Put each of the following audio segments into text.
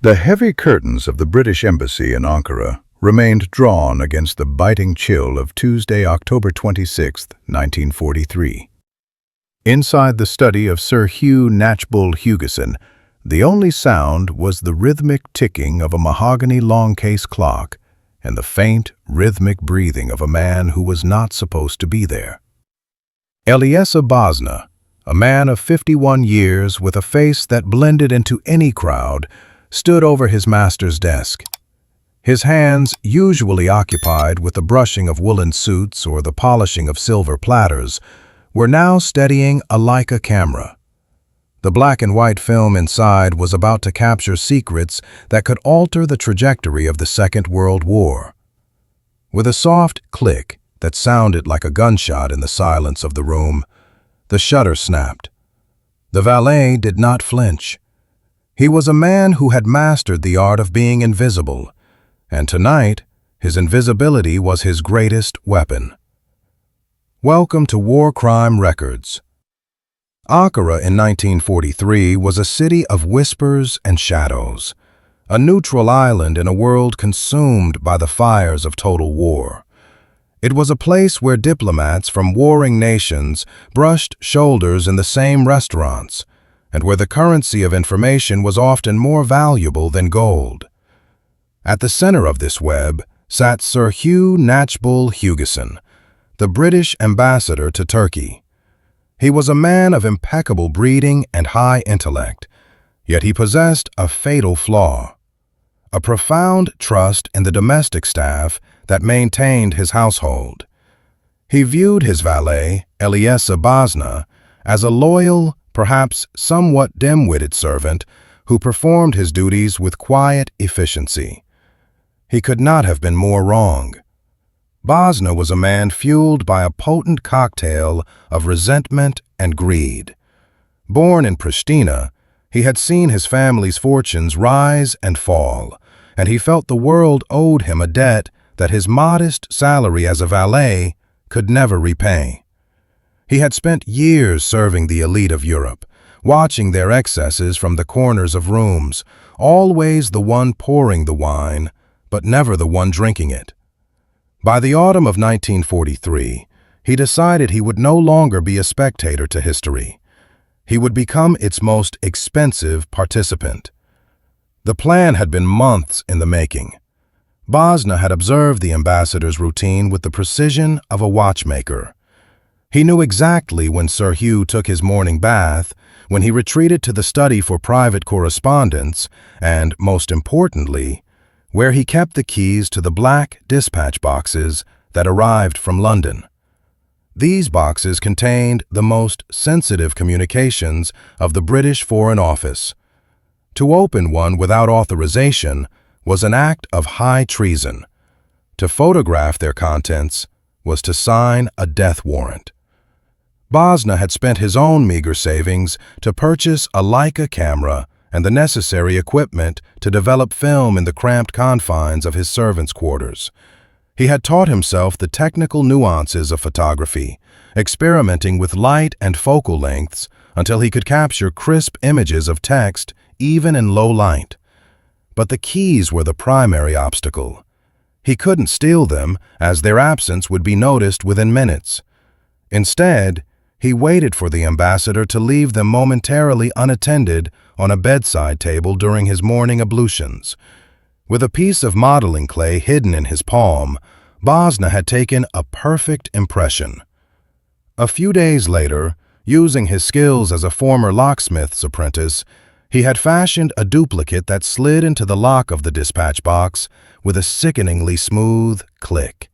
The heavy curtains of the British Embassy in Ankara remained drawn against the biting chill of Tuesday, October 26, 1943. Inside the study of Sir Hughe Knatchbull-Hugessen, the only sound was the rhythmic ticking of a mahogany long-case clock and the faint, rhythmic breathing of a man who was not supposed to be there. Elyesa Bazna, a man of 51 years with a face that blended into any crowd, stood over his master's desk. His hands, usually occupied with the brushing of woolen suits or the polishing of silver platters, were now steadying a Leica camera. The black and white film inside was about to capture secrets that could alter the trajectory of the Second World War. With a soft click that sounded like a gunshot in the silence of the room, the shutter snapped. The valet did not flinch. He was a man who had mastered the art of being invisible, and tonight his invisibility was his greatest weapon. Welcome to War Crime Records. Ankara in 1943 was a city of whispers and shadows, a neutral island in a world consumed by the fires of total war. It was a place where diplomats from warring nations brushed shoulders in the same restaurants, and where the currency of information was often more valuable than gold. At the center of this web sat Sir Hughe Knatchbull-Hugessen, the British ambassador to Turkey. He was a man of impeccable breeding and high intellect, yet he possessed a fatal flaw: a profound trust in the domestic staff that maintained his household. He viewed his valet, Elyesa Bazna, as a loyal, perhaps somewhat dim-witted servant who performed his duties with quiet efficiency. He could not have been more wrong. Bazna was a man fueled by a potent cocktail of resentment and greed. Born in Pristina, he had seen his family's fortunes rise and fall, and he felt the world owed him a debt that his modest salary as a valet could never repay. He had spent years serving the elite of Europe, watching their excesses from the corners of rooms, always the one pouring the wine, but never the one drinking it. By the autumn of 1943, he decided he would no longer be a spectator to history. He would become its most expensive participant. The plan had been months in the making. Bazna had observed the ambassador's routine with the precision of a watchmaker. He knew exactly when Sir Hugh took his morning bath, when he retreated to the study for private correspondence, and, most importantly, where he kept the keys to the black dispatch boxes that arrived from London. These boxes contained the most sensitive communications of the British Foreign Office. To open one without authorization was an act of high treason. To photograph their contents was to sign a death warrant. Bazna had spent his own meager savings to purchase a Leica camera and the necessary equipment to develop film in the cramped confines of his servants' quarters. He had taught himself the technical nuances of photography, experimenting with light and focal lengths until he could capture crisp images of text even in low light. But the keys were the primary obstacle. He couldn't steal them, as their absence would be noticed within minutes. Instead, he waited for the ambassador to leave them momentarily unattended on a bedside table during his morning ablutions. With a piece of modeling clay hidden in his palm, Bazna had taken a perfect impression. A few days later, using his skills as a former locksmith's apprentice, he had fashioned a duplicate that slid into the lock of the dispatch box with a sickeningly smooth click.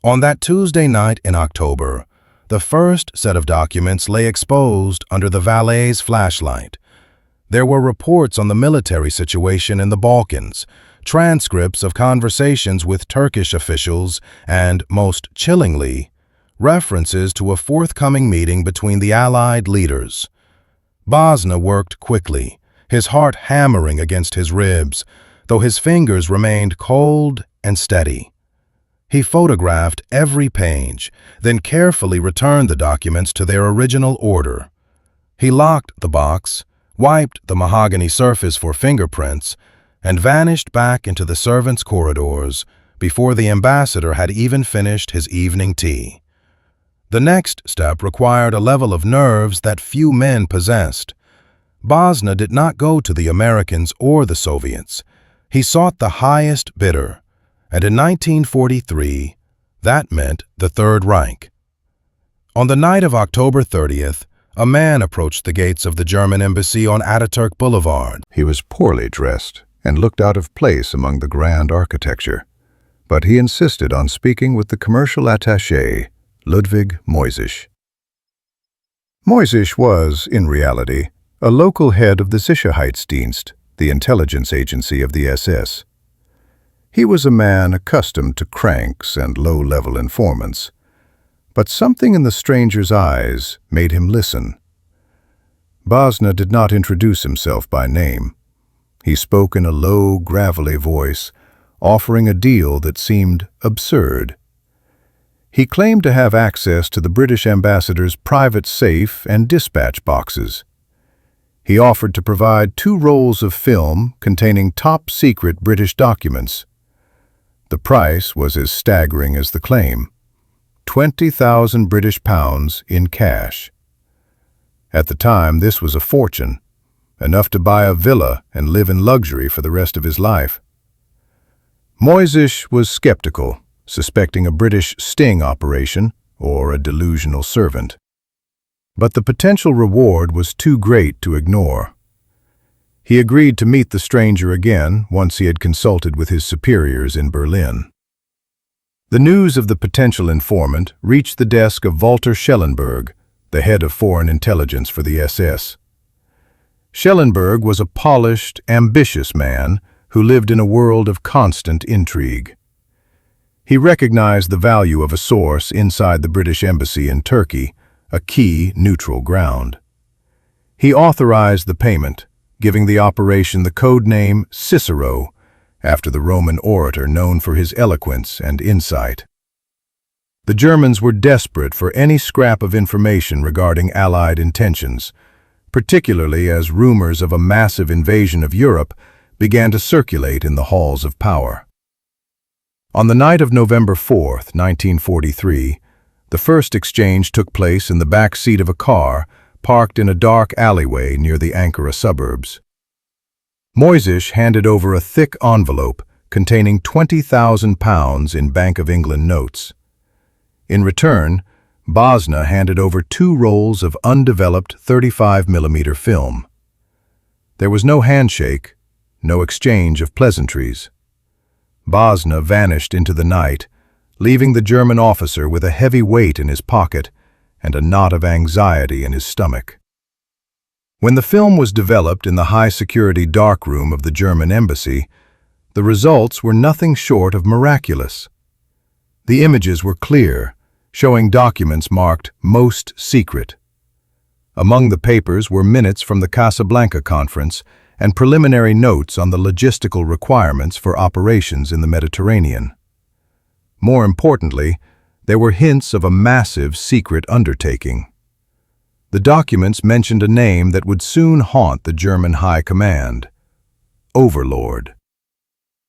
On that Tuesday night in October, the first set of documents lay exposed under the valet's flashlight. There were reports on the military situation in the Balkans, transcripts of conversations with Turkish officials, and, most chillingly, references to a forthcoming meeting between the Allied leaders. Bazna worked quickly, his heart hammering against his ribs, though his fingers remained cold and steady. He photographed every page, then carefully returned the documents to their original order. He locked the box, wiped the mahogany surface for fingerprints, and vanished back into the servants' corridors before the ambassador had even finished his evening tea. The next step required a level of nerves that few men possessed. Bazna did not go to the Americans or the Soviets. He sought the highest bidder, and in 1943, that meant the Third Reich. On the night of October 30th, a man approached the gates of the German embassy on Ataturk Boulevard. He was poorly dressed and looked out of place among the grand architecture, but he insisted on speaking with the commercial attaché, Ludwig Moyzisch. Moyzisch was, in reality, a local head of the Sicherheitsdienst, the intelligence agency of the SS. He was a man accustomed to cranks and low-level informants, but something in the stranger's eyes made him listen. Bazna did not introduce himself by name. He spoke in a low, gravelly voice, offering a deal that seemed absurd. He claimed to have access to the British ambassador's private safe and dispatch boxes. He offered to provide 2 rolls of film containing top-secret British documents. The price was as staggering as the claim: 20,000 British pounds in cash. At the time, this was a fortune, enough to buy a villa and live in luxury for the rest of his life. Moyzisch was skeptical, suspecting a British sting operation or a delusional servant. But the potential reward was too great to ignore. He agreed to meet the stranger again once he had consulted with his superiors in Berlin. The news of the potential informant reached the desk of Walter Schellenberg, the head of foreign intelligence for the SS. Schellenberg was a polished, ambitious man who lived in a world of constant intrigue. He recognized the value of a source inside the British embassy in Turkey, a key neutral ground. He authorized the payment, giving the operation the code name Cicero, after the Roman orator known for his eloquence and insight. The Germans were desperate for any scrap of information regarding Allied intentions, particularly as rumors of a massive invasion of Europe began to circulate in the halls of power. On the night of November 4, 1943, the first exchange took place in the back seat of a car parked in a dark alleyway near the Ankara suburbs. Moyzisch handed over a thick envelope containing 20,000 pounds in Bank of England notes. In return, Bazna handed over 2 rolls of undeveloped 35mm film. There was no handshake, no exchange of pleasantries. Bazna vanished into the night, leaving the German officer with a heavy weight in his pocket and a knot of anxiety in his stomach. When the film was developed in the high-security darkroom of the German embassy, the results were nothing short of miraculous. The images were clear, showing documents marked "Most Secret." Among the papers were minutes from the Casablanca Conference and preliminary notes on the logistical requirements for operations in the Mediterranean. More importantly, there were hints of a massive secret undertaking. The documents mentioned a name that would soon haunt the German High Command: Overlord.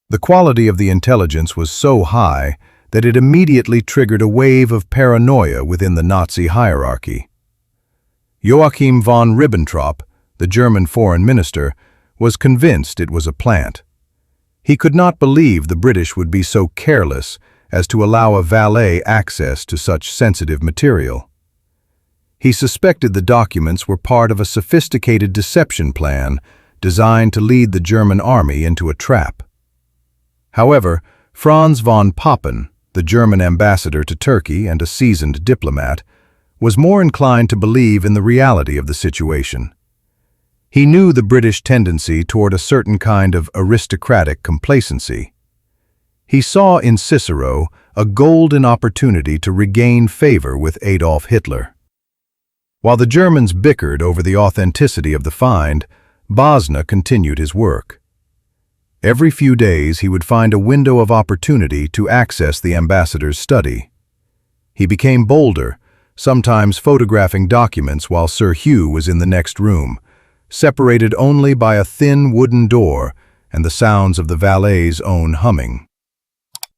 The quality of the intelligence was so high that it immediately triggered a wave of paranoia within the Nazi hierarchy. Joachim von Ribbentrop, the German foreign minister, was convinced it was a plant. He could not believe the British would be so careless as to allow a valet access to such sensitive material. He suspected the documents were part of a sophisticated deception plan designed to lead the German army into a trap. However, Franz von Papen, the German ambassador to Turkey and a seasoned diplomat, was more inclined to believe in the reality of the situation. He knew the British tendency toward a certain kind of aristocratic complacency. He saw in Cicero a golden opportunity to regain favor with Adolf Hitler. While the Germans bickered over the authenticity of the find, Bazna continued his work. Every few days he would find a window of opportunity to access the ambassador's study. He became bolder, sometimes photographing documents while Sir Hughe was in the next room, separated only by a thin wooden door and the sounds of the valet's own humming.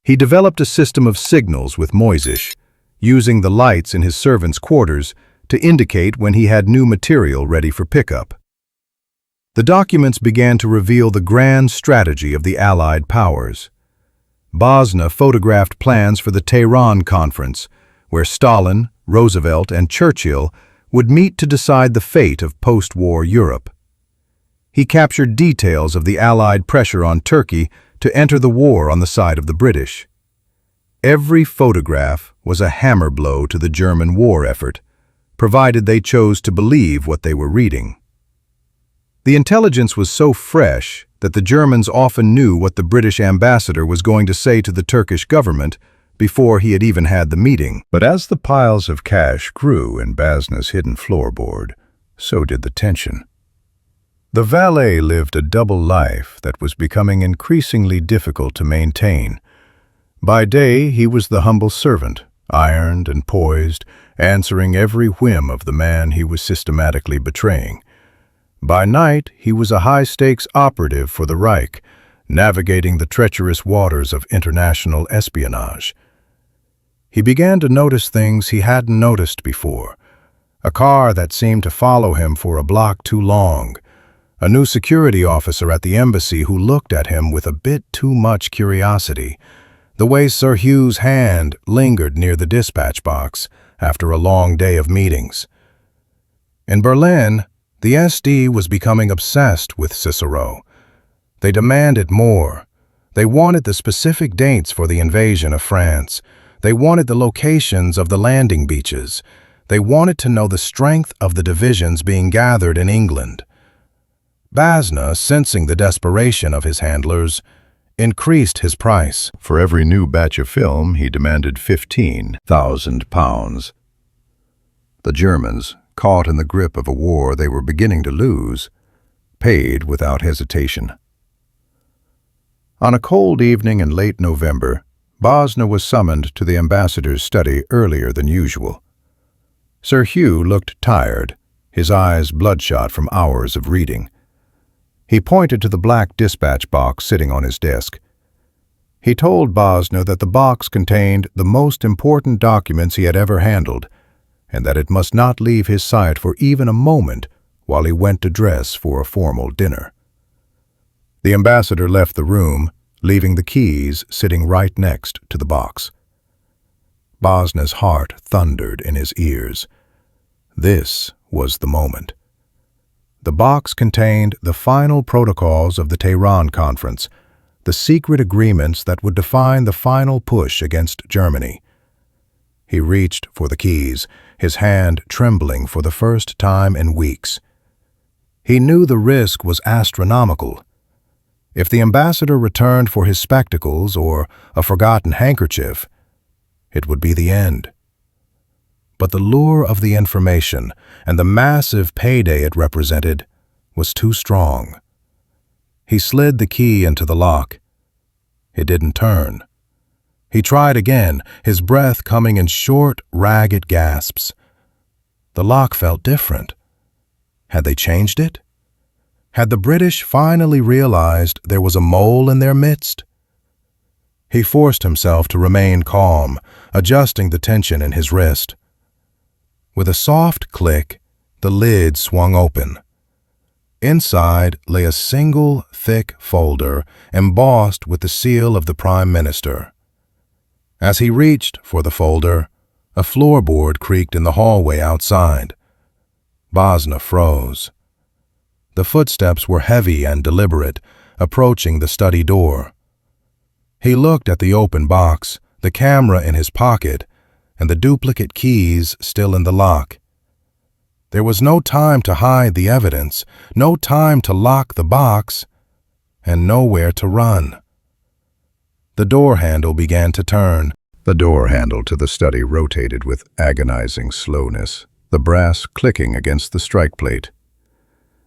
He developed a system of signals with Moyzisch, using the lights in his servants' quarters to indicate when he had new material ready for pickup. The documents began to reveal the grand strategy of the Allied powers. Bazna photographed plans for the Tehran Conference, where Stalin, Roosevelt, and Churchill would meet to decide the fate of post-war Europe. He captured details of the Allied pressure on Turkey to enter the war on the side of the British. Every photograph was a hammer blow to the German war effort, provided they chose to believe what they were reading. The intelligence was so fresh that the Germans often knew what the British ambassador was going to say to the Turkish government before he had even had the meeting. But as the piles of cash grew in Bazna's hidden floorboard, so did the tension. The valet lived a double life that was becoming increasingly difficult to maintain. By day, he was the humble servant, ironed and poised, answering every whim of the man he was systematically betraying. By night, he was a high-stakes operative for the Reich, navigating the treacherous waters of international espionage. He began to notice things he hadn't noticed before. A car that seemed to follow him for a block too long. A new security officer at the embassy who looked at him with a bit too much curiosity. The way Sir Hugh's hand lingered near the dispatch box after a long day of meetings. In Berlin, the SD was becoming obsessed with Cicero. They demanded more. They wanted the specific dates for the invasion of France. They wanted the locations of the landing beaches. They wanted to know the strength of the divisions being gathered in England. Bazna, sensing the desperation of his handlers, increased his price. For every new batch of film, he demanded £15,000. The Germans, caught in the grip of a war they were beginning to lose, paid without hesitation. On a cold evening in late November, Bazna was summoned to the ambassador's study earlier than usual. Sir Hugh looked tired, his eyes bloodshot from hours of reading. He pointed to the black dispatch box sitting on his desk. He told Bazna that the box contained the most important documents he had ever handled, and that it must not leave his sight for even a moment while he went to dress for a formal dinner. The ambassador left the room, leaving the keys sitting right next to the box. Bazna's heart thundered in his ears. This was the moment. The box contained the final protocols of the Tehran Conference, the secret agreements that would define the final push against Germany. He reached for the keys, his hand trembling for the first time in weeks. He knew the risk was astronomical. If the ambassador returned for his spectacles or a forgotten handkerchief, it would be the end. But the lure of the information and the massive payday it represented was too strong. He slid the key into the lock. It didn't turn. He tried again, his breath coming in short, ragged gasps. The lock felt different. Had they changed it? Had the British finally realized there was a mole in their midst? He forced himself to remain calm, adjusting the tension in his wrist. With a soft click, the lid swung open. Inside lay a single, thick folder embossed with the seal of the Prime Minister. As he reached for the folder, a floorboard creaked in the hallway outside. Bazna froze. The footsteps were heavy and deliberate, approaching the study door. He looked at the open box, the camera in his pocket, and the duplicate keys still in the lock. There was no time to hide the evidence, no time to lock the box, and nowhere to run. The door handle began to turn. The door handle to the study rotated with agonizing slowness, the brass clicking against the strike plate.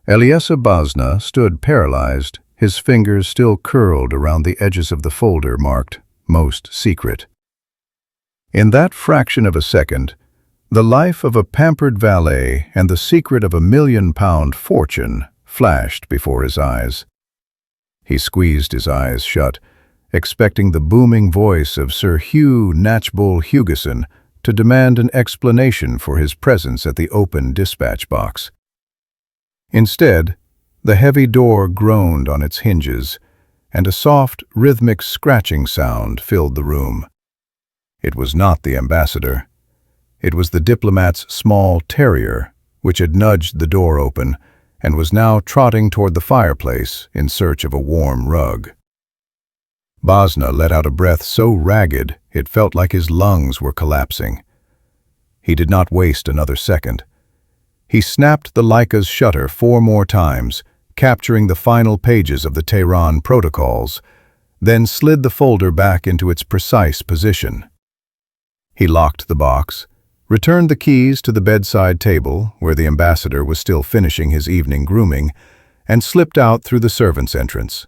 Elyesa Bazna stood paralyzed, his fingers still curled around the edges of the folder marked Most Secret. In that fraction of a second, the life of a pampered valet and the secret of £1 million fortune flashed before his eyes. He squeezed his eyes shut, expecting the booming voice of Sir Hughe Knatchbull-Hugessen to demand an explanation for his presence at the open dispatch box. Instead, the heavy door groaned on its hinges, and a soft, rhythmic scratching sound filled the room. It was not the ambassador. It was the diplomat's small terrier, which had nudged the door open and was now trotting toward the fireplace in search of a warm rug. Bazna let out a breath so ragged it felt like his lungs were collapsing. He did not waste another second. He snapped the Leica's shutter 4 more times, capturing the final pages of the Tehran protocols, then slid the folder back into its precise position. He locked the box, returned the keys to the bedside table, where the ambassador was still finishing his evening grooming, and slipped out through the servants' entrance.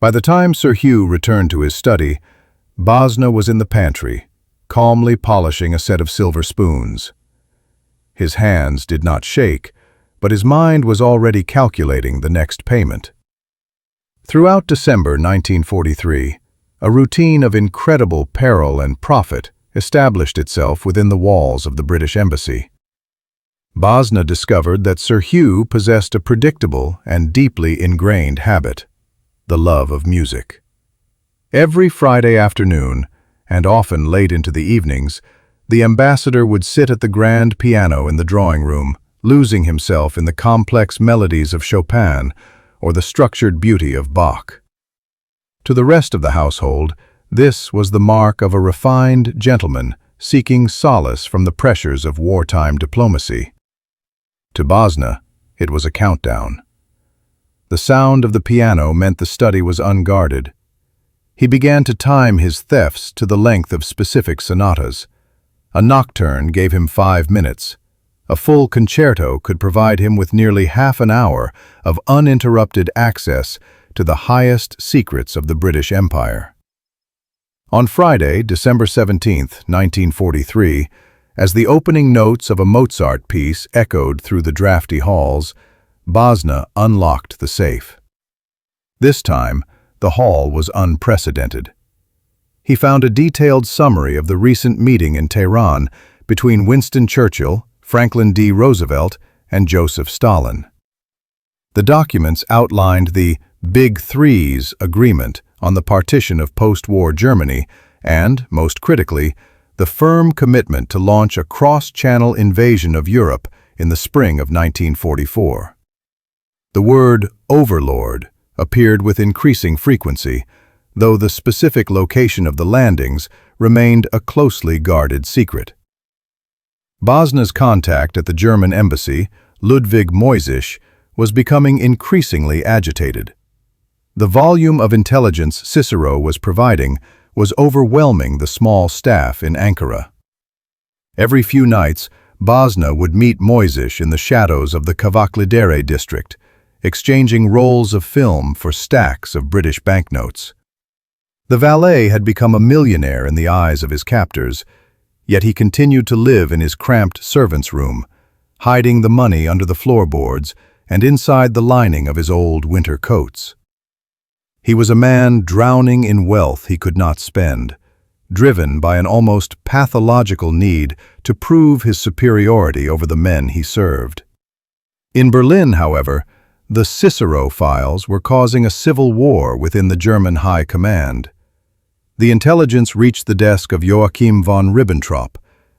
By the time Sir Hughe returned to his study, Bazna was in the pantry, calmly polishing a set of silver spoons. His hands did not shake, but his mind was already calculating the next payment. Throughout December 1943, a routine of incredible peril and profit established itself within the walls of the British Embassy. Bazna discovered that Sir Hughe possessed a predictable and deeply ingrained habit: the love of music. Every Friday afternoon, and often late into the evenings, the ambassador would sit at the grand piano in the drawing room, losing himself in the complex melodies of Chopin or the structured beauty of Bach. To the rest of the household, this was the mark of a refined gentleman seeking solace from the pressures of wartime diplomacy. To Bazna, it was a countdown. The sound of the piano meant the study was unguarded. He began to time his thefts to the length of specific sonatas. A nocturne gave him 5 minutes. A full concerto could provide him with nearly half an hour of uninterrupted access to the highest secrets of the British Empire. On Friday, December 17, 1943, as the opening notes of a Mozart piece echoed through the drafty halls, Bazna unlocked the safe. This time, the haul was unprecedented. He found a detailed summary of the recent meeting in Tehran between Winston Churchill, Franklin D. Roosevelt, and Joseph Stalin. The documents outlined the Big Three's agreement on the partition of post-war Germany and, most critically, the firm commitment to launch a cross-channel invasion of Europe in the spring of 1944. The word Overlord appeared with increasing frequency, though the specific location of the landings remained a closely guarded secret. Bazna's contact at the German embassy, Ludwig Moyzisch, was becoming increasingly agitated. The volume of intelligence Cicero was providing was overwhelming the small staff in Ankara. Every few nights, Bazna would meet Moyzisch in the shadows of the Kavaklidere district, exchanging rolls of film for stacks of British banknotes. The valet had become a millionaire in the eyes of his captors, yet he continued to live in his cramped servants' room, hiding the money under the floorboards and inside the lining of his old winter coats. He was a man drowning in wealth he could not spend, driven by an almost pathological need to prove his superiority over the men he served. In Berlin, however, the Cicero files were causing a civil war within the German high command. The intelligence reached the desk of Joachim von Ribbentrop,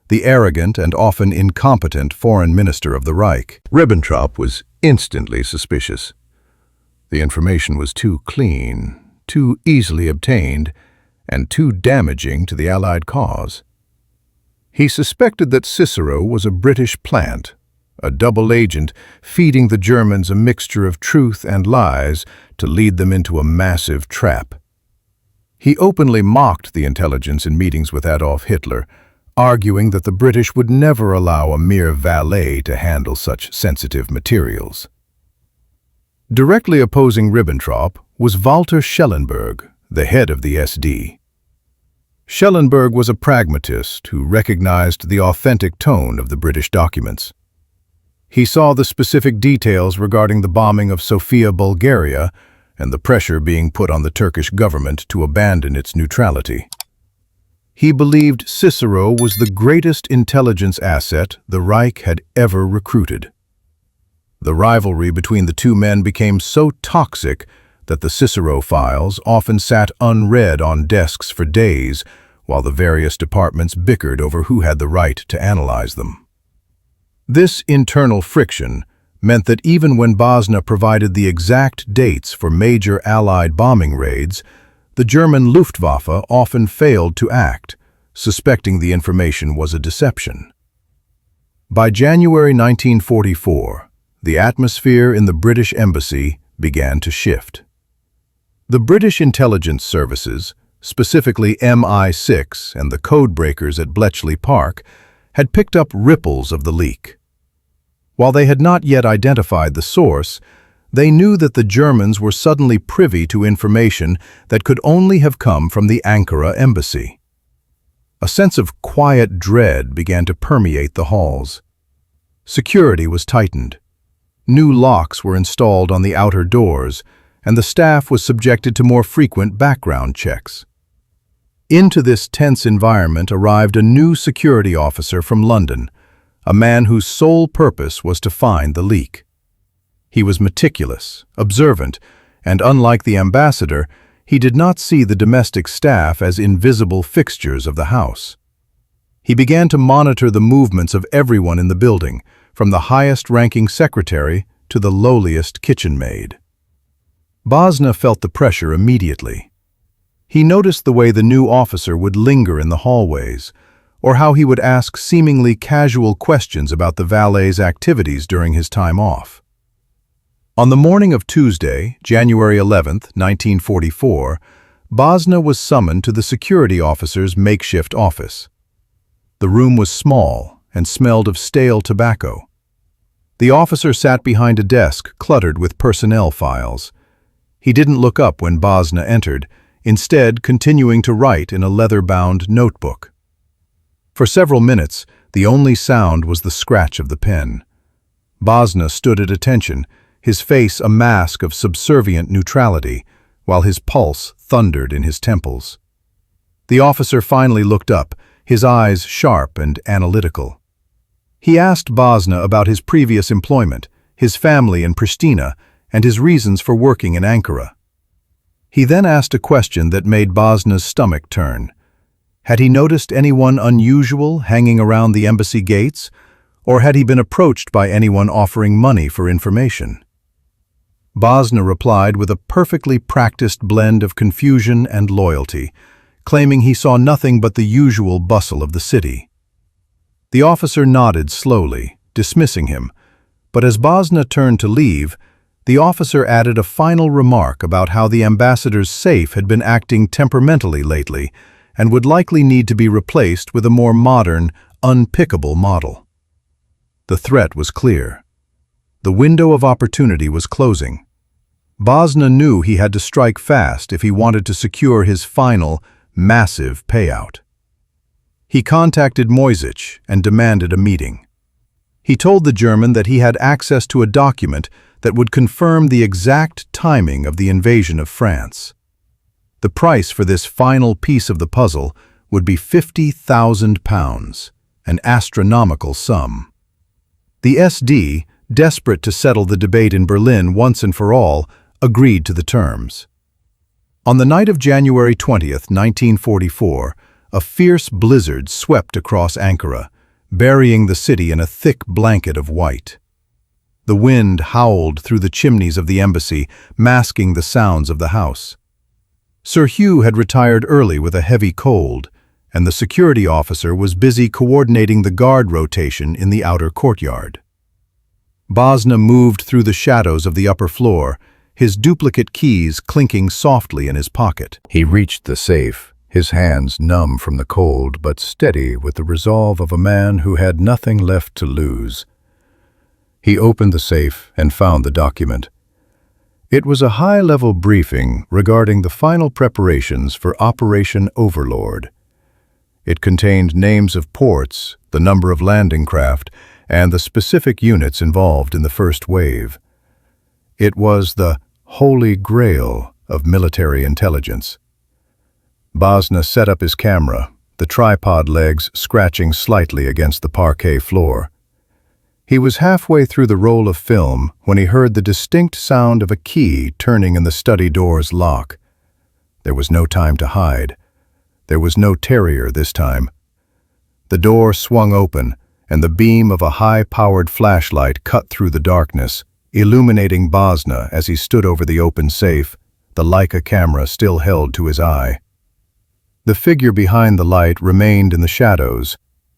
the arrogant and often incompetent foreign minister of the Reich. Ribbentrop was instantly suspicious. The information was too clean, too easily obtained, and too damaging to the Allied cause. He suspected that Cicero was a British plant, a double agent feeding the Germans a mixture of truth and lies to lead them into a massive trap. He openly mocked the intelligence in meetings with Adolf Hitler, arguing that the British would never allow a mere valet to handle such sensitive materials. Directly opposing Ribbentrop was Walter Schellenberg, the head of the SD. Schellenberg was a pragmatist who recognized the authentic tone of the British documents. He saw the specific details regarding the bombing of Sofia, Bulgaria, and the pressure being put on the Turkish government to abandon its neutrality. He believed Cicero was the greatest intelligence asset the Reich had ever recruited. The rivalry between the two men became so toxic that the Cicero files often sat unread on desks for days while the various departments bickered over who had the right to analyze them. This internal friction meant that even when Bazna provided the exact dates for major Allied bombing raids, the German Luftwaffe often failed to act, suspecting the information was a deception. By January 1944, the atmosphere in the British Embassy began to shift. The British intelligence services, specifically MI6 and the codebreakers at Bletchley Park, had picked up ripples of the leak. While they had not yet identified the source, they knew that the Germans were suddenly privy to information that could only have come from the Ankara embassy. A sense of quiet dread began to permeate the halls. Security was tightened. New locks were installed on the outer doors, and the staff was subjected to more frequent background checks. Into this tense environment arrived a new security officer from London, a man whose sole purpose was to find the leak. He was meticulous, observant, and unlike the ambassador, he did not see the domestic staff as invisible fixtures of the house. He began to monitor the movements of everyone in the building, from the highest-ranking secretary to the lowliest kitchen maid. Bazna felt the pressure immediately. He noticed the way the new officer would linger in the hallways, or how he would ask seemingly casual questions about the valet's activities during his time off. On the morning of Tuesday, January 11, 1944, Bazna was summoned to the security officer's makeshift office. The room was small and smelled of stale tobacco. The officer sat behind a desk cluttered with personnel files. He didn't look up when Bazna entered, instead continuing to write in a leather-bound notebook. For several minutes, the only sound was the scratch of the pen. Bazna stood at attention, his face a mask of subservient neutrality, while his pulse thundered in his temples. The officer finally looked up, his eyes sharp and analytical. He asked Bazna about his previous employment, his family in Pristina, and his reasons for working in Ankara. He then asked a question that made Bazna's stomach turn. Had he noticed anyone unusual hanging around the embassy gates, or had he been approached by anyone offering money for information? Bazna replied with a perfectly practiced blend of confusion and loyalty, claiming he saw nothing but the usual bustle of the city. The officer nodded slowly, dismissing him, but as Bazna turned to leave, the officer added a final remark about how the ambassador's safe had been acting temperamentally lately and would likely need to be replaced with a more modern, unpickable model. The threat was clear. The window of opportunity was closing. Bazna knew he had to strike fast if he wanted to secure his final, massive payout. He contacted Moyzisch and demanded a meeting. He told the German that he had access to a document that would confirm the exact timing of the invasion of France. The price for this final piece of the puzzle would be £50,000, an astronomical sum. The SD, desperate to settle the debate in Berlin once and for all, agreed to the terms. On the night of January 20th, 1944, a fierce blizzard swept across Ankara, burying the city in a thick blanket of white. The wind howled through the chimneys of the embassy, masking the sounds of the house. Sir Hughe had retired early with a heavy cold, and the security officer was busy coordinating the guard rotation in the outer courtyard. Bazna moved through the shadows of the upper floor, his duplicate keys clinking softly in his pocket. He reached the safe, his hands numb from the cold but steady with the resolve of a man who had nothing left to lose. He opened the safe and found the document. It was a high-level briefing regarding the final preparations for Operation Overlord. It contained names of ports, the number of landing craft, and the specific units involved in the first wave. It was the holy grail of military intelligence. Bazna set up his camera, the tripod legs scratching slightly against the parquet floor. He was halfway through the roll of film when he heard the distinct sound of a key turning in the study door's lock. There was no time to hide. There was no terrier this time. The door swung open, and the beam of a high-powered flashlight cut through the darkness, illuminating Bazna as he stood over the open safe, the Leica camera still held to his eye. The figure behind the light remained in the shadows,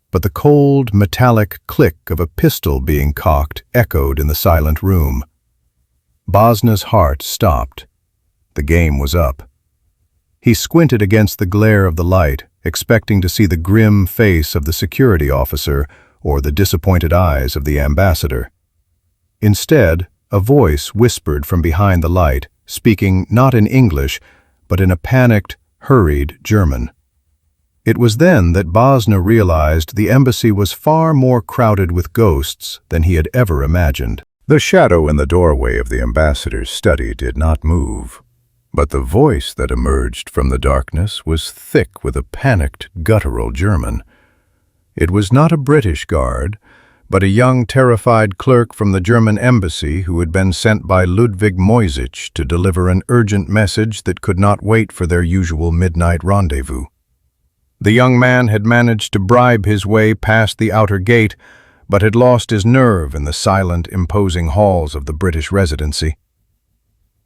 but the cold, metallic click of a pistol being cocked echoed in the silent room. Bazna's heart stopped. The game was up. He squinted against the glare of the light, expecting to see the grim face of the security officer or the disappointed eyes of the ambassador. Instead, a voice whispered from behind the light, speaking not in English, but in a panicked, hurried German. It was then that Bazna realized the embassy was far more crowded with ghosts than he had ever imagined. The shadow in the doorway of the ambassador's study did not move, but the voice that emerged from the darkness was thick with a panicked, guttural German. It was not a British guard, but a young, terrified clerk from the German embassy who had been sent by Ludwig Moyzisch to deliver an urgent message that could not wait for their usual midnight rendezvous. The young man had managed to bribe his way past the outer gate, but had lost his nerve in the silent, imposing halls of the British residency.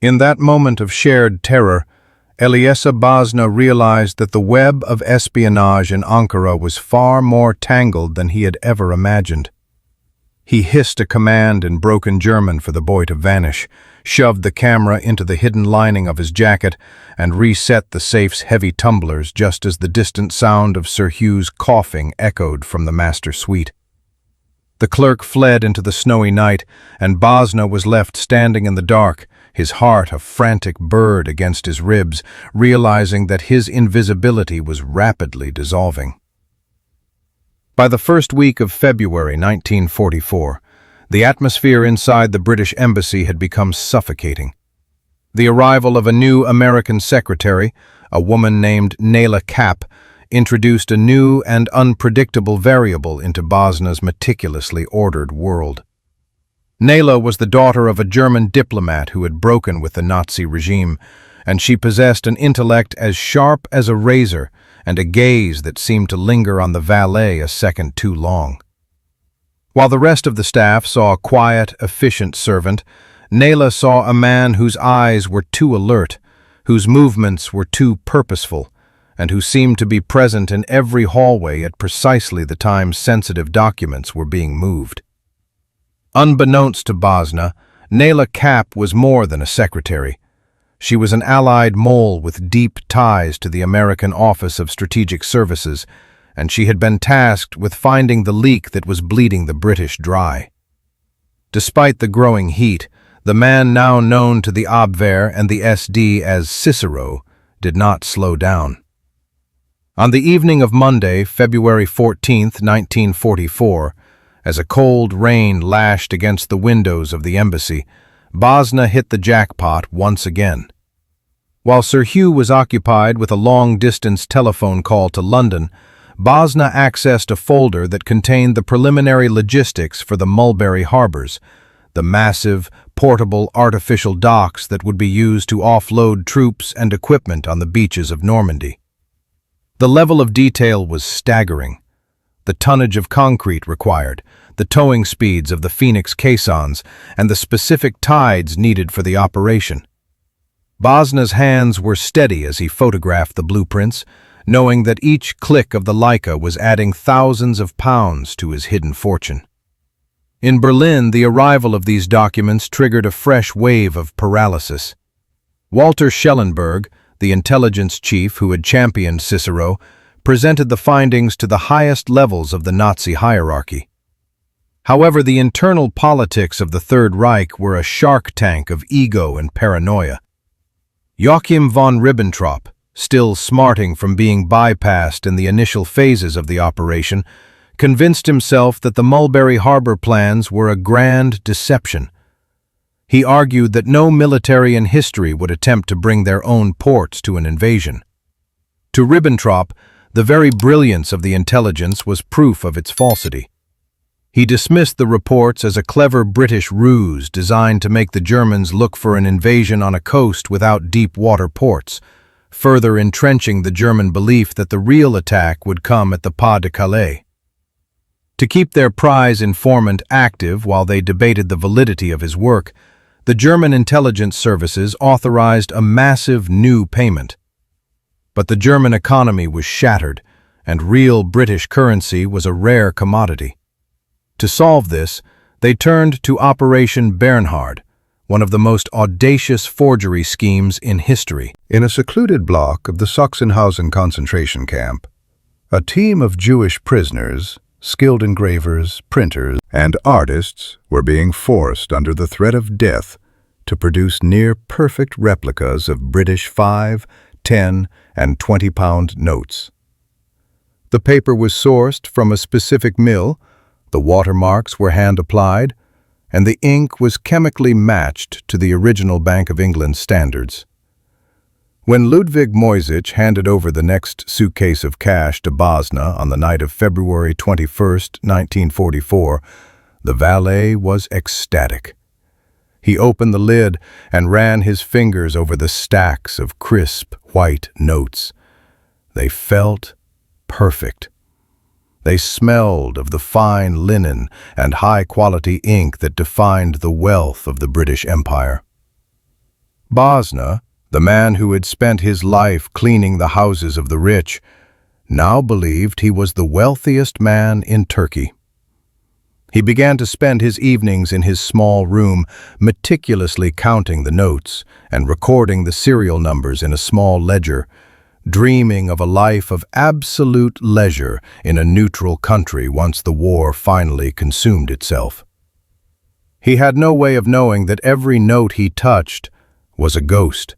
In that moment of shared terror, Elyesa Bazna realized that the web of espionage in Ankara was far more tangled than he had ever imagined. He hissed a command in broken German for the boy to vanish, shoved the camera into the hidden lining of his jacket, and reset the safe's heavy tumblers just as the distant sound of Sir Hugh's coughing echoed from the master suite. The clerk fled into the snowy night, and Bazna was left standing in the dark, his heart a frantic bird against his ribs, realizing that his invisibility was rapidly dissolving. By the first week of February 1944, the atmosphere inside the British embassy had become suffocating. The arrival of a new American secretary, a woman named Nayla Kapp, introduced a new and unpredictable variable into Bazna's meticulously ordered world. Nayla was the daughter of a German diplomat who had broken with the Nazi regime, and she possessed an intellect as sharp as a razor and a gaze that seemed to linger on the valet a second too long. While the rest of the staff saw a quiet, efficient servant, Nayla saw a man whose eyes were too alert, whose movements were too purposeful, and who seemed to be present in every hallway at precisely the time sensitive documents were being moved. Unbeknownst to Bazna, Nayla Kapp was more than a secretary. She was an allied mole with deep ties to the American Office of Strategic Services, and she had been tasked with finding the leak that was bleeding the British dry. Despite the growing heat, the man now known to the Abwehr and the SD as Cicero did not slow down. On the evening of Monday, February 14, 1944, as a cold rain lashed against the windows of the embassy, Bazna hit the jackpot once again. While Sir Hughe was occupied with a long-distance telephone call to London, Bazna accessed a folder that contained the preliminary logistics for the Mulberry Harbors, the massive, portable artificial docks that would be used to offload troops and equipment on the beaches of Normandy. The level of detail was staggering. The tonnage of concrete required, the towing speeds of the Phoenix caissons, and the specific tides needed for the operation. Bazna's hands were steady as he photographed the blueprints, knowing that each click of the Leica was adding thousands of pounds to his hidden fortune. In Berlin, the arrival of these documents triggered a fresh wave of paralysis. Walter Schellenberg, the intelligence chief who had championed Cicero, presented the findings to the highest levels of the Nazi hierarchy. However, the internal politics of the Third Reich were a shark tank of ego and paranoia. Joachim von Ribbentrop, still smarting from being bypassed in the initial phases of the operation, convinced himself that the Mulberry Harbor plans were a grand deception. He argued that no military in history would attempt to bring their own ports to an invasion. To Ribbentrop, the very brilliance of the intelligence was proof of its falsity. He dismissed the reports as a clever British ruse designed to make the Germans look for an invasion on a coast without deep water ports, further entrenching the German belief that the real attack would come at the Pas de Calais. To keep their prize informant active while they debated the validity of his work, the German intelligence services authorized a massive new payment. But the German economy was shattered, and real British currency was a rare commodity. To solve this, they turned to Operation Bernhard, one of the most audacious forgery schemes in history. In a secluded block of the Sachsenhausen concentration camp, a team of Jewish prisoners, skilled engravers, printers, and artists were being forced under the threat of death to produce near-perfect replicas of British 5, 10, and 20-pound notes. The paper was sourced from a specific mill, the watermarks were hand-applied, and the ink was chemically matched to the original Bank of England standards. When Ludwig Moyzisch handed over the next suitcase of cash to Bazna on the night of February 21, 1944, the valet was ecstatic. He opened the lid and ran his fingers over the stacks of crisp, white notes. They felt perfect. They smelled of the fine linen and high-quality ink that defined the wealth of the British Empire. Bazna, the man who had spent his life cleaning the houses of the rich, now believed he was the wealthiest man in Turkey. He began to spend his evenings in his small room, meticulously counting the notes and recording the serial numbers in a small ledger, dreaming of a life of absolute leisure in a neutral country once the war finally consumed itself. He had no way of knowing that every note he touched was a ghost,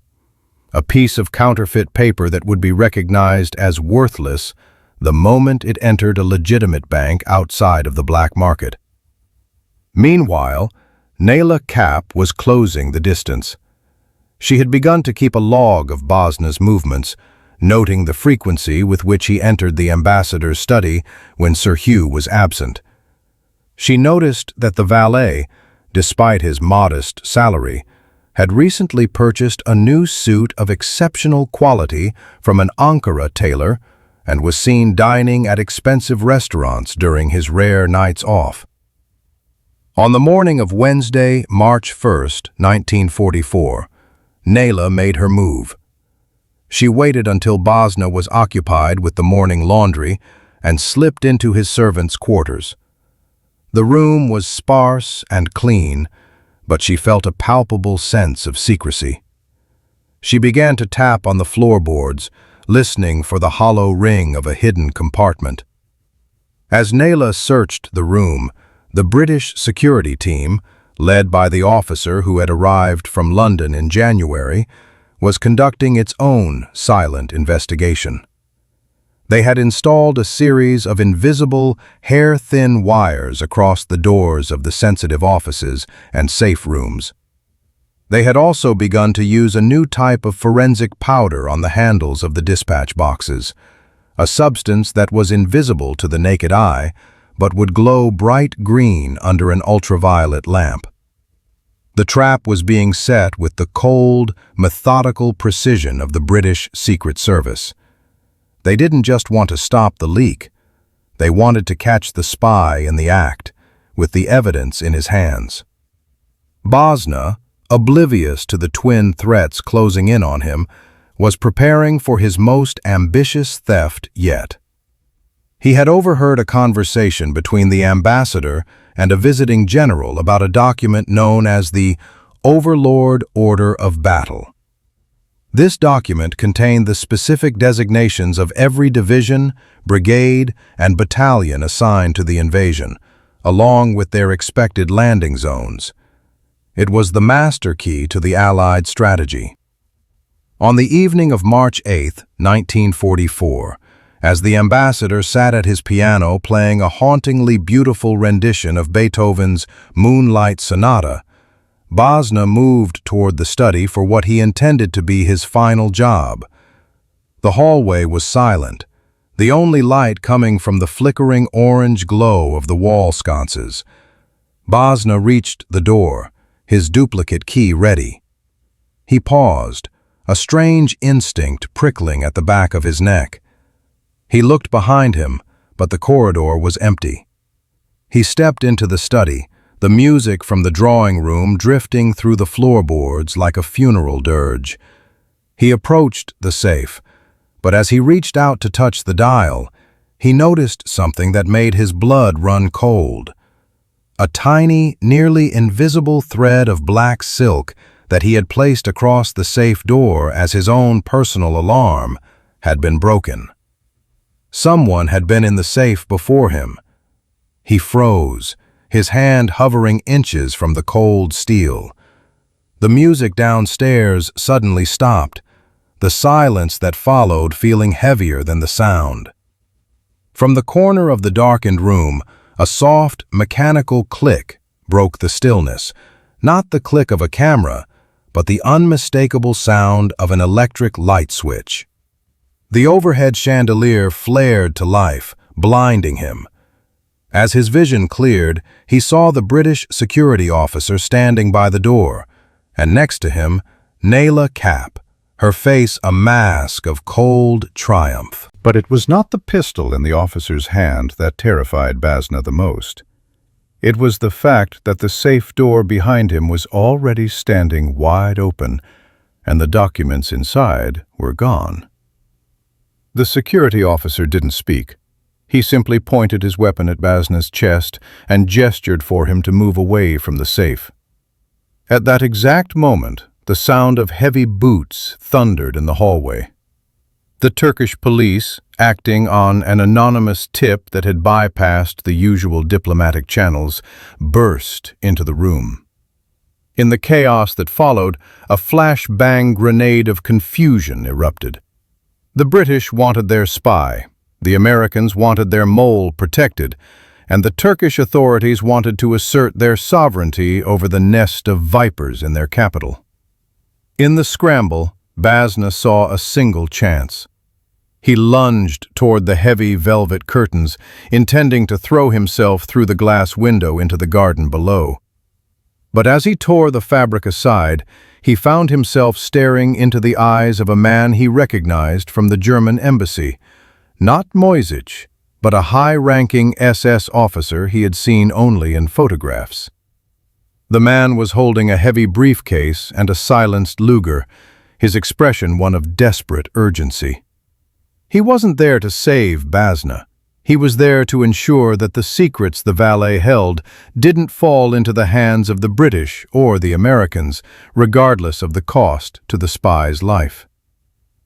a piece of counterfeit paper that would be recognized as worthless the moment it entered a legitimate bank outside of the black market. Meanwhile, Nayla Kapp was closing the distance. She had begun to keep a log of Bazna's movements, noting the frequency with which he entered the ambassador's study when Sir Hugh was absent. She noticed that the valet, despite his modest salary, had recently purchased a new suit of exceptional quality from an Ankara tailor and was seen dining at expensive restaurants during his rare nights off. On the morning of Wednesday, March 1, 1944, Nayla made her move. She waited until Bazna was occupied with the morning laundry and slipped into his servants' quarters. The room was sparse and clean, but she felt a palpable sense of secrecy. She began to tap on the floorboards, listening for the hollow ring of a hidden compartment. As Nayla searched the room, the British security team, led by the officer who had arrived from London in January, was conducting its own silent investigation. They had installed a series of invisible, hair-thin wires across the doors of the sensitive offices and safe rooms. They had also begun to use a new type of forensic powder on the handles of the dispatch boxes, a substance that was invisible to the naked eye, but would glow bright green under an ultraviolet lamp. The trap was being set with the cold, methodical precision of the British Secret Service. They didn't just want to stop the leak. They wanted to catch the spy in the act, with the evidence in his hands. Bazna, oblivious to the twin threats closing in on him, was preparing for his most ambitious theft yet. He had overheard a conversation between the ambassador and a visiting general about a document known as the Overlord Order of Battle. This document contained the specific designations of every division, brigade, and battalion assigned to the invasion, along with their expected landing zones. It was the master key to the Allied strategy. On the evening of March 8, 1944, as the ambassador sat at his piano playing a hauntingly beautiful rendition of Beethoven's Moonlight Sonata. Bazna moved toward the study for what he intended to be his final job. The hallway was silent, the only light coming from the flickering orange glow of the wall sconces. Bazna reached the door, his duplicate key ready. He paused, a strange instinct prickling at the back of his neck. He looked behind him, but the corridor was empty. He stepped into the study, the music from the drawing room drifting through the floorboards like a funeral dirge. He approached the safe, but as he reached out to touch the dial, he noticed something that made his blood run cold. A tiny, nearly invisible thread of black silk that he had placed across the safe door as his own personal alarm had been broken. Someone had been in the safe before him. He froze, his hand hovering inches from the cold steel. The music downstairs suddenly stopped, the silence that followed feeling heavier than the sound. From the corner of the darkened room, a soft, mechanical click broke the stillness, not the click of a camera, but the unmistakable sound of an electric light switch. The overhead chandelier flared to life, blinding him. As his vision cleared, he saw the British security officer standing by the door, and next to him, Nayla Cap, her face a mask of cold triumph. But it was not the pistol in the officer's hand that terrified Bazna the most. It was the fact that the safe door behind him was already standing wide open, and the documents inside were gone. The security officer didn't speak. He simply pointed his weapon at Bazna's chest and gestured for him to move away from the safe. At that exact moment, the sound of heavy boots thundered in the hallway. The Turkish police, acting on an anonymous tip that had bypassed the usual diplomatic channels, burst into the room. In the chaos that followed, a flashbang grenade of confusion erupted. The British wanted their spy, the Americans wanted their mole protected, and the Turkish authorities wanted to assert their sovereignty over the nest of vipers in their capital. In the scramble, Bazna saw a single chance. He lunged toward the heavy velvet curtains, intending to throw himself through the glass window into the garden below. But as he tore the fabric aside, he found himself staring into the eyes of a man he recognized from the German embassy, not Moyzisch, but a high-ranking SS officer he had seen only in photographs. The man was holding a heavy briefcase and a silenced Luger, his expression one of desperate urgency. He wasn't there to save Bazna. He was there to ensure that the secrets the valet held didn't fall into the hands of the British or the Americans, regardless of the cost to the spy's life.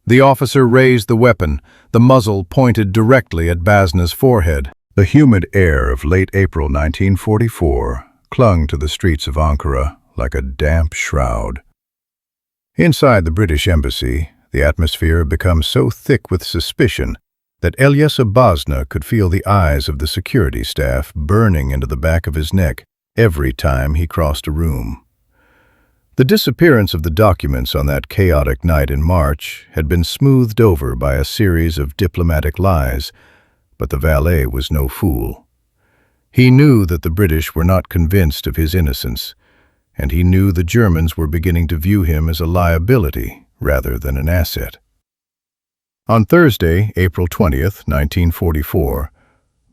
The officer raised the weapon, the muzzle pointed directly at Bazna's forehead. The humid air of late April 1944 clung to the streets of Ankara like a damp shroud. Inside the British embassy, the atmosphere had become so thick with suspicion that Elyesa Bazna could feel the eyes of the security staff burning into the back of his neck every time he crossed a room. The disappearance of the documents on that chaotic night in March had been smoothed over by a series of diplomatic lies, but the valet was no fool. He knew that the British were not convinced of his innocence, and he knew the Germans were beginning to view him as a liability rather than an asset. On Thursday, April 20th, 1944,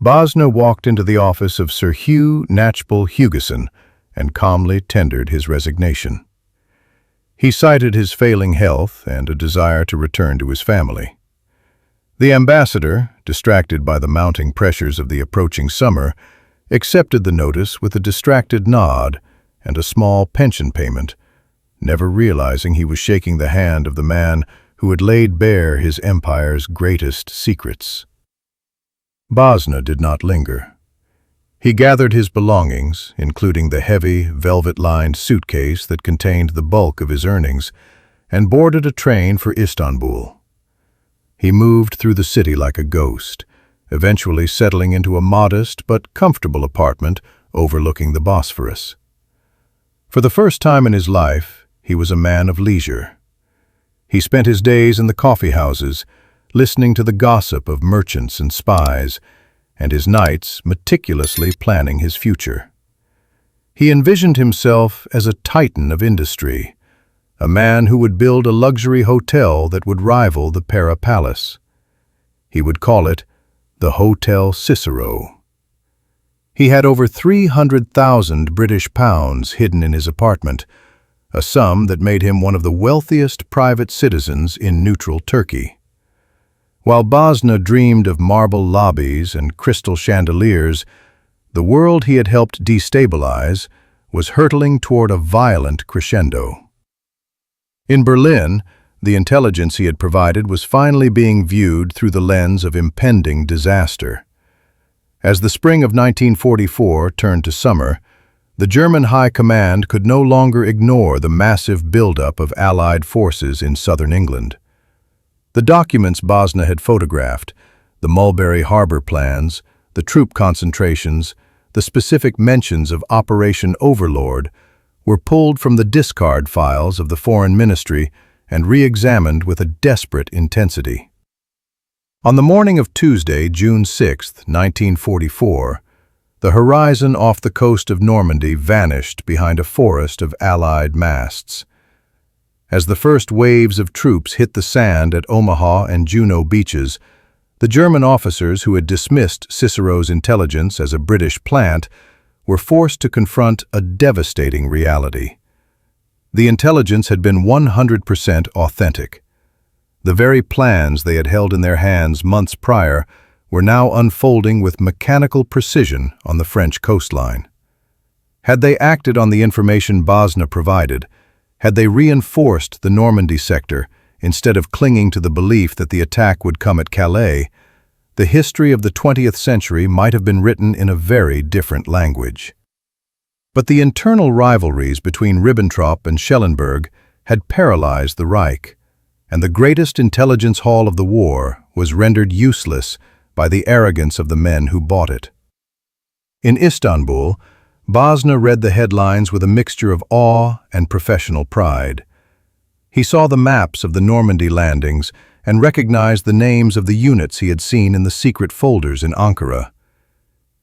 Bazna walked into the office of Sir Hughe Knatchbull-Hugessen and calmly tendered his resignation. He cited his failing health and a desire to return to his family. The ambassador, distracted by the mounting pressures of the approaching summer, accepted the notice with a distracted nod and a small pension payment, never realizing he was shaking the hand of the man who had laid bare his empire's greatest secrets. Bazna did not linger. He gathered his belongings, including the heavy, velvet-lined suitcase that contained the bulk of his earnings, and boarded a train for Istanbul. He moved through the city like a ghost, eventually settling into a modest but comfortable apartment overlooking the Bosphorus. For the first time in his life, he was a man of leisure. He spent his days in the coffee houses, listening to the gossip of merchants and spies, and his nights meticulously planning his future. He envisioned himself as a titan of industry, a man who would build a luxury hotel that would rival the Pera Palace. He would call it the Hotel Cicero. He had over 300,000 British pounds hidden in his apartment, a sum that made him one of the wealthiest private citizens in neutral Turkey. While Bazna dreamed of marble lobbies and crystal chandeliers, the world he had helped destabilize was hurtling toward a violent crescendo. In Berlin, the intelligence he had provided was finally being viewed through the lens of impending disaster. As the spring of 1944 turned to summer, the German High Command could no longer ignore the massive buildup of Allied forces in southern England. The documents Bazna had photographed, the Mulberry Harbor plans, the troop concentrations, the specific mentions of Operation Overlord, were pulled from the discard files of the Foreign Ministry and re-examined with a desperate intensity. On the morning of Tuesday, June 6, 1944, the horizon off the coast of Normandy vanished behind a forest of Allied masts. As the first waves of troops hit the sand at Omaha and Juno beaches, the German officers who had dismissed Cicero's intelligence as a British plant were forced to confront a devastating reality. The intelligence had been 100% authentic. The very plans they had held in their hands months prior were now unfolding with mechanical precision on the French coastline. Had they acted on the information Bazna provided, had they reinforced the Normandy sector instead of clinging to the belief that the attack would come at Calais, the history of the 20th century might have been written in a very different language. But the internal rivalries between Ribbentrop and Schellenberg had paralyzed the Reich, and the greatest intelligence haul of the war was rendered useless by the arrogance of the men who bought it. In Istanbul, Bazna read the headlines with a mixture of awe and professional pride. He saw the maps of the Normandy landings and recognized the names of the units he had seen in the secret folders in Ankara.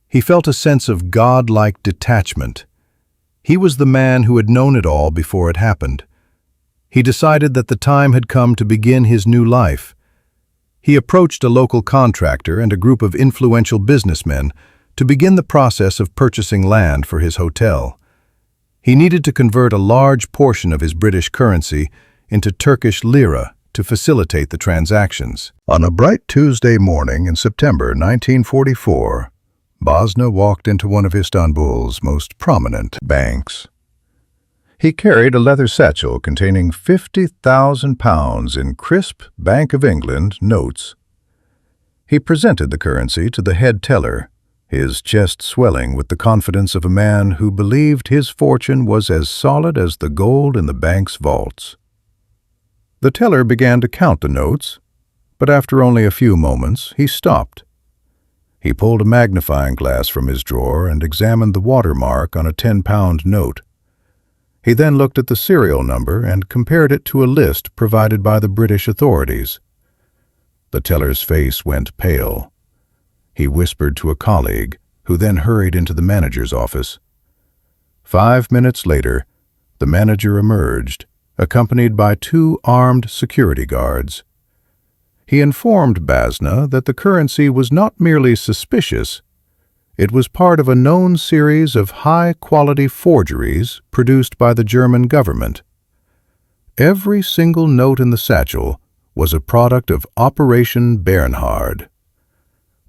He felt a sense of godlike detachment. He was the man who had known it all before it happened. He decided that the time had come to begin his new life. He approached a local contractor and a group of influential businessmen to begin the process of purchasing land for his hotel. He needed to convert a large portion of his British currency into Turkish lira to facilitate the transactions. On a bright Tuesday morning in September 1944, Bazna walked into one of Istanbul's most prominent banks. He carried a leather satchel containing £50,000 in crisp Bank of England notes. He presented the currency to the head teller, his chest swelling with the confidence of a man who believed his fortune was as solid as the gold in the bank's vaults. The teller began to count the notes, but after only a few moments, he stopped. He pulled a magnifying glass from his drawer and examined the watermark on a 10-pound note. He then looked at the serial number and compared it to a list provided by the British authorities. The teller's face went pale. He whispered to a colleague, who then hurried into the manager's office. 5 minutes later, the manager emerged, accompanied by 2 armed security guards. He informed Bazna that the currency was not merely suspicious, it was part of a known series of high-quality forgeries produced by the German government. Every single note in the satchel was a product of Operation Bernhard.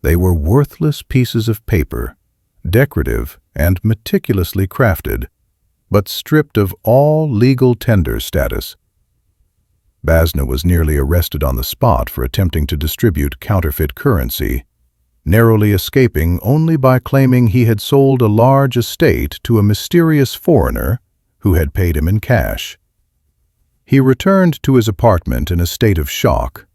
They were worthless pieces of paper, decorative and meticulously crafted, but stripped of all legal tender status. Bazna was nearly arrested on the spot for attempting to distribute counterfeit currency, narrowly escaping only by claiming he had sold a large estate to a mysterious foreigner who had paid him in cash. He returned to his apartment in a state of shock.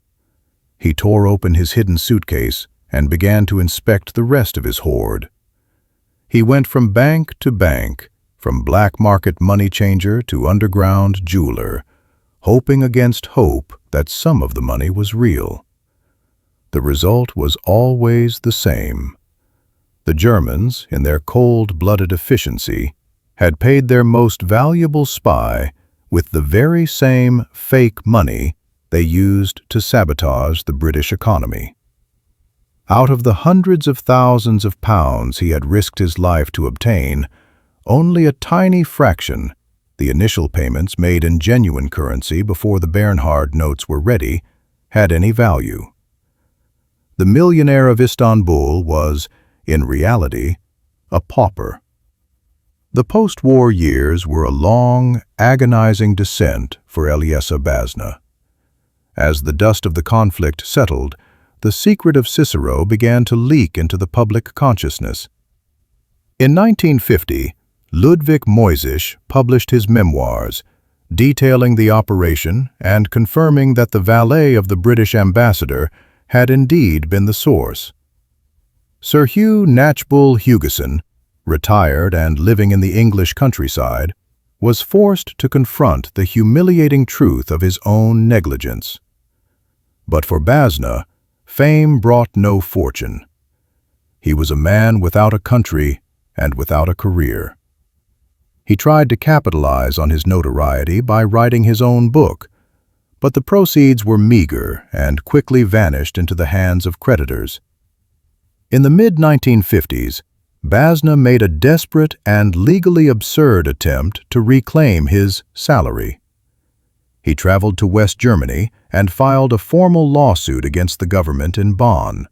He tore open his hidden suitcase and began to inspect the rest of his hoard. He went from bank to bank, from black market money changer to underground jeweler, hoping against hope that some of the money was real. The result was always the same. The Germans, in their cold-blooded efficiency, had paid their most valuable spy with the very same fake money they used to sabotage the British economy. Out of the hundreds of thousands of pounds he had risked his life to obtain, only a tiny fraction, the initial payments made in genuine currency before the Bernhard notes were ready, had any value. The millionaire of Istanbul was, in reality, a pauper. The post-war years were a long, agonizing descent for Elyesa Bazna. As the dust of the conflict settled, the secret of Cicero began to leak into the public consciousness. In 1950, Ludwig Moyzisch published his memoirs, detailing the operation and confirming that the valet of the British ambassador had indeed been the source. Sir Hughe Knatchbull-Hugessen, retired and living in the English countryside, was forced to confront the humiliating truth of his own negligence. But for Bazna, fame brought no fortune. He was a man without a country and without a career. He tried to capitalize on his notoriety by writing his own book, but the proceeds were meager and quickly vanished into the hands of creditors. In the mid-1950s, Bazna made a desperate and legally absurd attempt to reclaim his salary. He traveled to West Germany and filed a formal lawsuit against the government in Bonn.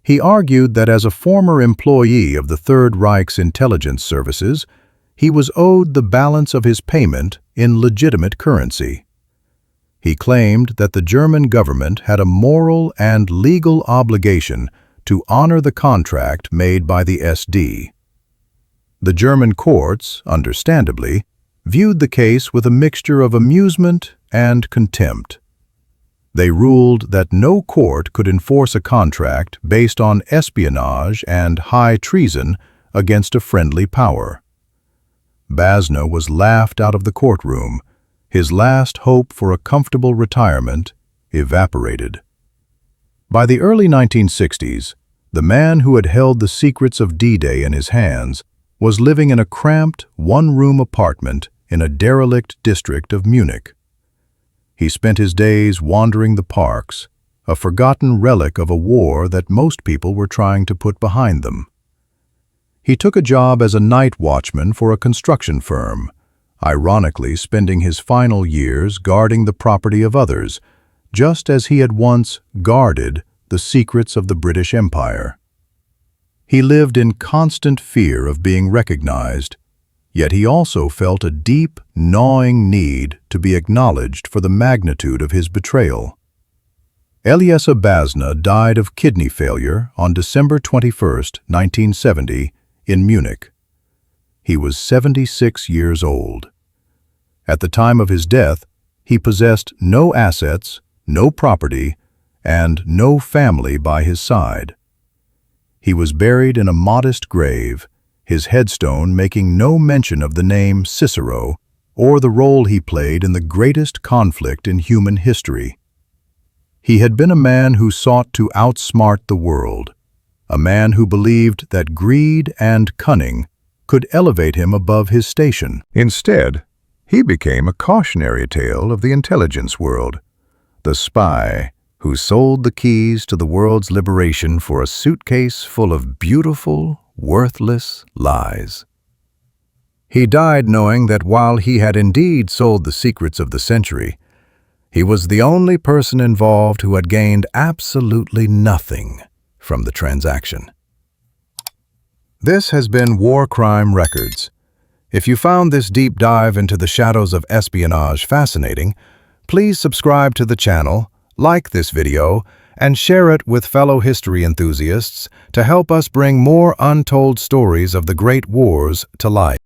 He argued that as a former employee of the Third Reich's intelligence services, he was owed the balance of his payment in legitimate currency. He claimed that the German government had a moral and legal obligation to honor the contract made by the SD. The German courts, understandably, viewed the case with a mixture of amusement and contempt. They ruled that no court could enforce a contract based on espionage and high treason against a friendly power. Bazna was laughed out of the courtroom, his last hope for a comfortable retirement evaporated. By the early 1960s, the man who had held the secrets of D-Day in his hands was living in a cramped, one-room apartment in a derelict district of Munich. He spent his days wandering the parks, a forgotten relic of a war that most people were trying to put behind them. He took a job as a night watchman for a construction firm, ironically spending his final years guarding the property of others, just as he had once guarded the secrets of the British Empire. He lived in constant fear of being recognized, yet he also felt a deep, gnawing need to be acknowledged for the magnitude of his betrayal. Elyesa Bazna died of kidney failure on December 21, 1970, in Munich. He was 76 years old. At the time of his death, he possessed no assets, no property, and no family by his side. He was buried in a modest grave, his headstone making no mention of the name Cicero or the role he played in the greatest conflict in human history. He had been a man who sought to outsmart the world, a man who believed that greed and cunning could elevate him above his station. Instead, he became a cautionary tale of the intelligence world, the spy who sold the keys to the world's liberation for a suitcase full of beautiful, worthless lies. He died knowing that while he had indeed sold the secrets of the century, he was the only person involved who had gained absolutely nothing from the transaction. This has been War Crime Records. If you found this deep dive into the shadows of espionage fascinating, please subscribe to the channel, like this video, and share it with fellow history enthusiasts to help us bring more untold stories of the great wars to light.